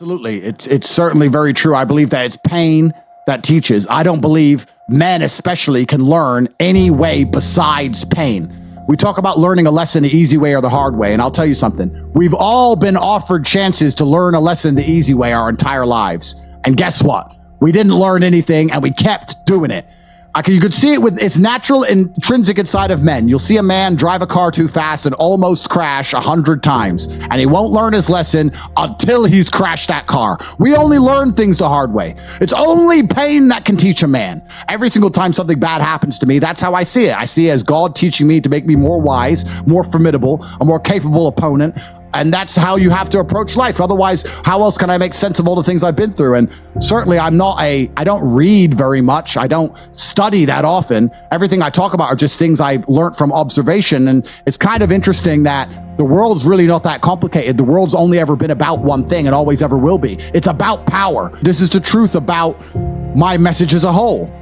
Absolutely. It's certainly very true. I believe that it's pain that teaches. I don't believe men especially can learn any way besides pain. We talk about learning a lesson the easy way or the hard way, and I'll tell you something. We've all been offered chances to learn a lesson the easy way our entire lives. And guess what? We didn't learn anything, and we kept doing it. You could see it with its natural intrinsic inside of men. You'll see a man drive a car too fast and almost crash 100 times, and he won't learn his lesson until he's crashed that car. We only learn things the hard way. It's only pain that can teach a man. Every single time something bad happens to me, that's how I see it. I see it as God teaching me to make me more wise, more formidable, a more capable opponent. And that's how you have to approach life. Otherwise, how else can I make sense of all the things I've been through? And certainly I don't read very much. I don't study that often. Everything I talk about are just things I've learned from observation. And it's kind of interesting that the world's really not that complicated. The world's only ever been about one thing and always ever will be. It's about power. This is the truth about my message as a whole.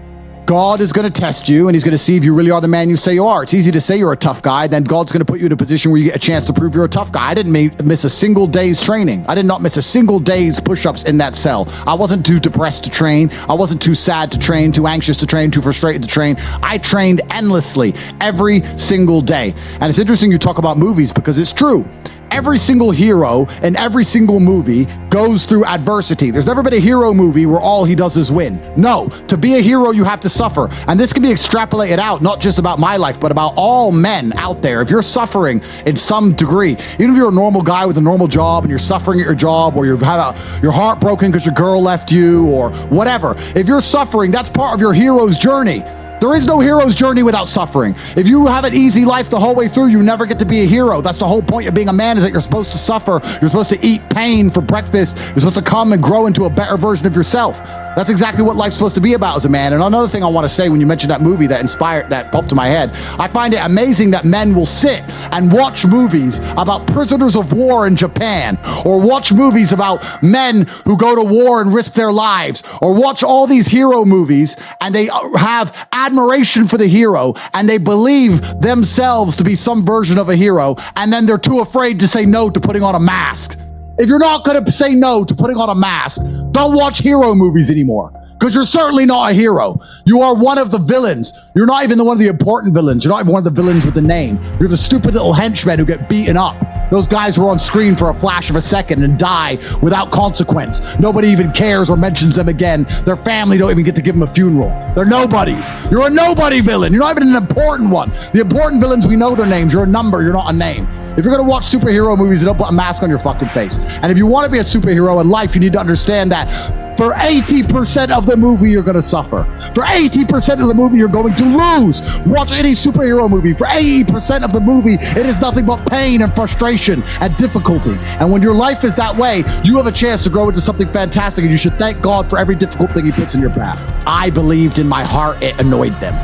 God is going to test you, and he's going to see if you really are the man you say you are. It's easy to say you're a tough guy, then God's going to put you in a position where you get a chance to prove you're a tough guy. I didn't miss a single day's training. I did not miss a single day's push-ups in that cell. I wasn't too depressed to train. I wasn't too sad to train, too anxious to train, too frustrated to train. I trained endlessly every single day. And it's interesting you talk about movies because it's true. Every single hero in every single movie goes through adversity. There's never been a hero movie where all he does is win. No, to be a hero, you have to suffer. And this can be extrapolated out, not just about my life, but about all men out there. If you're suffering in some degree, even if you're a normal guy with a normal job and you're suffering at your job, or you've had your heart broken because your girl left you, or whatever, if you're suffering, that's part of your hero's journey. There is no hero's journey without suffering. If you have an easy life the whole way through, you never get to be a hero. That's the whole point of being a man, is that you're supposed to suffer. You're supposed to eat pain for breakfast. You're supposed to come and grow into a better version of yourself. That's exactly what life's supposed to be about as a man. And another thing I want to say, when you mentioned that movie that popped to my head, I find it amazing that men will sit and watch movies about prisoners of war in Japan, or watch movies about men who go to war and risk their lives, or watch all these hero movies, and they have admiration for the hero, and they believe themselves to be some version of a hero, and then they're too afraid to say no to putting on a mask. If you're not going to say no to putting on a mask, don't watch hero movies anymore, because you're certainly not a hero. You are one of the villains. You're not even one of the important villains. You're not even one of the villains with the name. You're the stupid little henchmen who get beaten up. Those guys who are on screen for a flash of a second and die without consequence. Nobody even cares or mentions them again. Their family don't even get to give them a funeral. They're nobodies. You're a nobody villain. You're not even an important one. The important villains, we know their names. You're a number. You're not a name. If you're going to watch superhero movies, don't put a mask on your fucking face. And if you want to be a superhero in life, you need to understand that for 80% of the movie, you're going to suffer. For 80% of the movie, you're going to lose. Watch any superhero movie. For 80% of the movie, it is nothing but pain and frustration and difficulty. And when your life is that way, you have a chance to grow into something fantastic, and you should thank God for every difficult thing he puts in your path. I believed in my heart it annoyed them.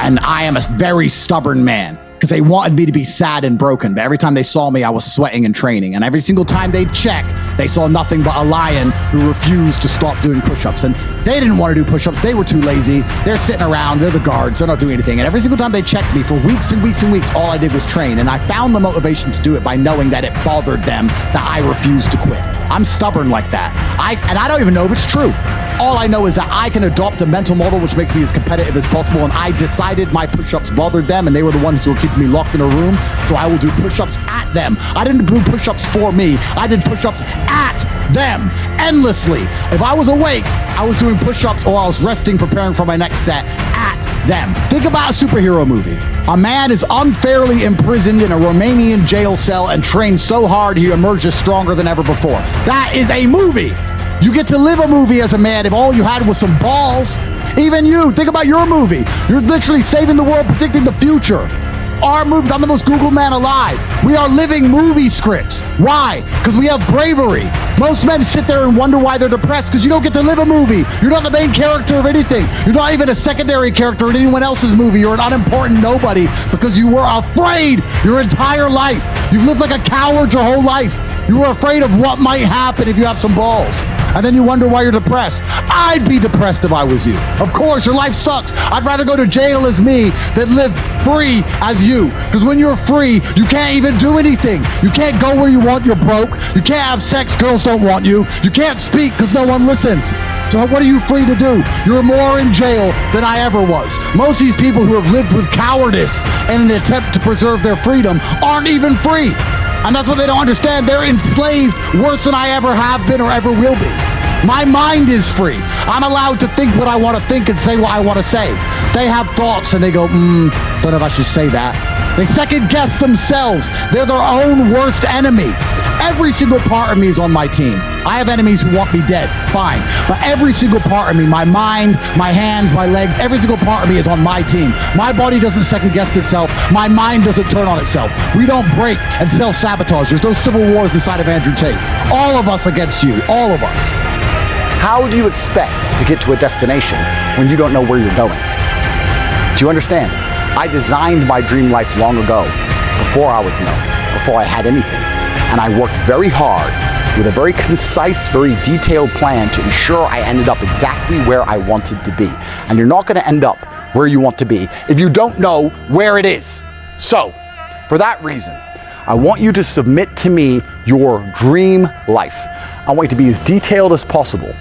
And I am a very stubborn man, because they wanted me to be sad and broken. But every time they saw me, I was sweating and training. And every single time they'd check, they saw nothing but a lion who refused to stop doing push-ups. And they didn't want to do push-ups. They were too lazy. They're sitting around. They're the guards. They're not doing anything. And every single time they checked me for weeks and weeks and weeks, all I did was train. And I found the motivation to do it by knowing that it bothered them that I refused to quit. I'm stubborn like that. And I don't even know if it's true. All I know is that I can adopt a mental model which makes me as competitive as possible, and I decided my push-ups bothered them, and they were the ones who were keeping me locked in a room, so I will do push-ups at them. I didn't do push-ups for me. I did push-ups at them endlessly. If I was awake, I was doing push-ups, or I was resting, preparing for my next set at them. Think about a superhero movie. A man is unfairly imprisoned in a Romanian jail cell and trains so hard he emerges stronger than ever before. That is a movie. You get to live a movie as a man if all you had was some balls. Even you, think about your movie. You're literally saving the world, predicting the future. Our movies, I'm the most Googled man alive. We are living movie scripts. Why? Because we have bravery. Most men sit there and wonder why they're depressed, because you don't get to live a movie. You're not the main character of anything. You're not even a secondary character in anyone else's movie. You're an unimportant nobody because you were afraid your entire life. You've lived like a coward your whole life. You are afraid of what might happen if you have some balls. And then you wonder why you're depressed. I'd be depressed if I was you. Of course, your life sucks. I'd rather go to jail as me than live free as you. Because when you're free, you can't even do anything. You can't go where you want, you're broke. You can't have sex, girls don't want you. You can't speak because no one listens. So what are you free to do? You're more in jail than I ever was. Most of these people who have lived with cowardice in an attempt to preserve their freedom aren't even free. And that's what they don't understand. They're enslaved worse than I ever have been or ever will be. My mind is free. I'm allowed to think what I want to think and say what I want to say. They have thoughts and they go, don't know if I should say that. They second guess themselves. They're their own worst enemy. Every single part of me is on my team. I have enemies who want me dead, fine. But every single part of me, my mind, my hands, my legs, every single part of me is on my team. My body doesn't second guess itself. My mind doesn't turn on itself. We don't break and self-sabotage. There's no civil wars inside of Andrew Tate. All of us against you, all of us. How do you expect to get to a destination when you don't know where you're going? Do you understand? I designed my dream life long ago, before I was known, before I had anything. And I worked very hard with a very concise, very detailed plan to ensure I ended up exactly where I wanted to be. And you're not going to end up where you want to be if you don't know where it is. So, for that reason, I want you to submit to me your dream life. I want you to be as detailed as possible.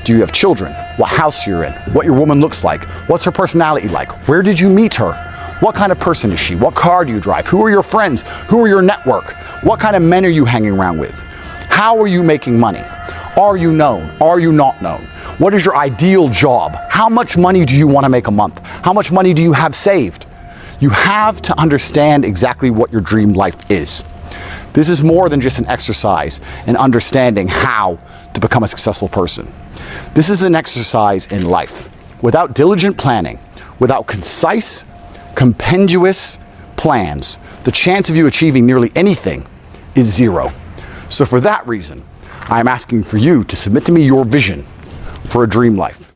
Do you have children? What house you're in? What your woman looks like? What's her personality like? Where did you meet her? What kind of person is she? What car do you drive? Who are your friends? Who are your network? What kind of men are you hanging around with? How are you making money? Are you known? Are you not known? What is your ideal job? How much money do you want to make a month? How much money do you have saved? You have to understand exactly what your dream life is. This is more than just an exercise in understanding how to become a successful person. This is an exercise in life. Without diligent planning, without concise, compendious plans, the chance of you achieving nearly anything is zero. So for that reason, I'm asking for you to submit to me your vision for a dream life.